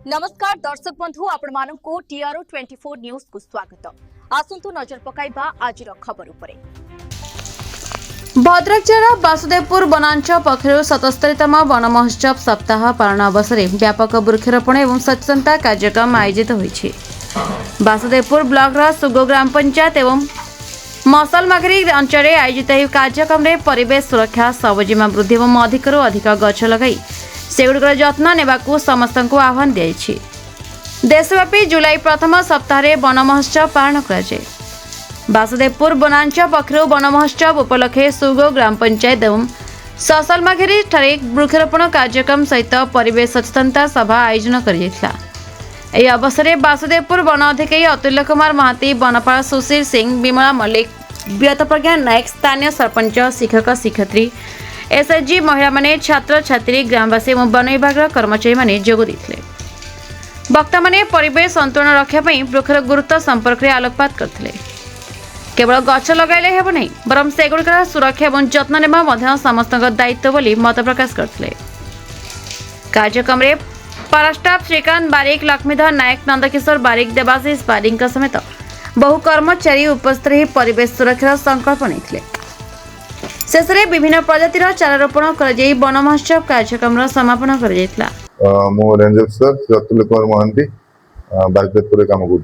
नमस्कार दर्शक बंधु आपण मानकु टीआरओ 24 न्यूज को स्वागत। आसंतु नजर पकाइबा आज खबर उपरे। भद्रक जिला वासुदेवपुर वनांचल पक्षर 77तम वन महोत्सव सप्ताह पालन अवसर में व्यापक वृक्षरोपण एवं सचेतनता कार्यक्रम आयोजित होइछि। वासुदेवपुर ब्लॉक सुगो ग्राम पंचायत एवं मसलमागरी अंचल आयोजित यह कार्यक्रम में परिवेश सुरक्षा सबुजिमा वृद्धि एवं अधिकरू अधिक गछ लगाई सेगुड़िकर जत्न नेबाकू समस्तଙ୍କୁ आह्वान दियाछि। देशव्यापी जुलाई प्रथम सप्ताह वन महोत्सव पालन कराए। वासुदेवपुर वनांचल पक्षर वन महोत्सव उपलक्षे सुगो ग्राम पंचायत एवं ससलमाघेरी ठारे वृक्षरोपण कार्यक्रम सहित परिवेश सचेतनता सभा आयोजन करा। यह अवसर में वासुदेवपुर वन अधिकारी अतुल्य कुमार महाती, वनपाल सुशील सिंह, विमला मल्लिक, व्यतप्रज्ञा नायक, स्थानीय सरपंच, शिक्षक शिक्षयित्री, एसएचजी, महिला माने, छात्र छात्री, ग्रामवासी और वन विभाग कर्मचारी माने जोग देथिले। वक्ता माने परिवेश संतुलन रक्षा वृक्षर गुरुत्व संपर्क में आलोकपात करथिले। केवल गछ लगाइले हेब नहीं बरं सेगुड़िकर सुरक्षा और जत्न नेबा मध्य समस्त दायित्व बोली मत प्रकाश करथिले। कार्यक्रम में पारास्टाफ श्रीकांत बारिक, लक्ष्मीधर नायक, नंदकिशोर बारिक, देवाशीष बारिक समेत बहु कर्मचारी उपस्थित रही परिवेश सुरक्षार संकल्प नहीं। शेष में विभिन्न प्रजातिर चारारोपण कर वन महोत्सव कार्यक्रम समापन कर रेंजर सर अतुल्य कुमार महांती बासदेवपुर काम कर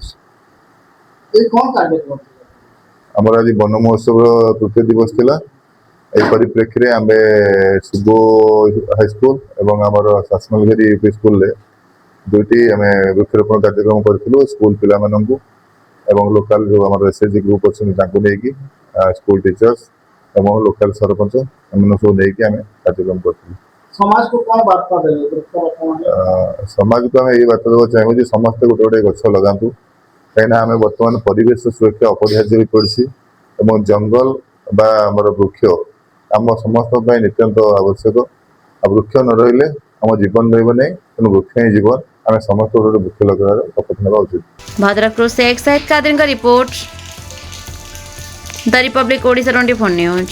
आज वन महोत्सव तृतीय दिवस थिला। ए परिप्रेक्षी रे आमे सुगो हाईस्कूल एवं आमर सासमलगेरी यूपी स्कूल रे दुईटी आमे वृक्षरोपण कार्यक्रम करथिलु। स्कूल पिला माननकु एवं लोकल जो आमर एसएचजी ग्रुप अछि तांको नेकी स्कूल टीचर्स एवं लोकल सरपंच एमन सब नेकी आमे कार्यक्रम करथिलु। समाज को कोन वार्ता देले? समाज को आमे ए बात देबो चाहबो जे समस्त गोटे गोटे गछ लगांतु। कहीं आम बर्तमान परिवेश सुरक्षा अपरिहार्य हो पड़ी और जंगल बा आमर वृक्ष आम समस्त नितांत आवश्यक। वृक्ष न रही आम जीवन रही तेणु वृक्ष ही जीवन। आम समस्त वृक्ष लगार शपथ ना उचित। भद्रक शेख साहिद कादिर का report, the Republic Odisha 24 news.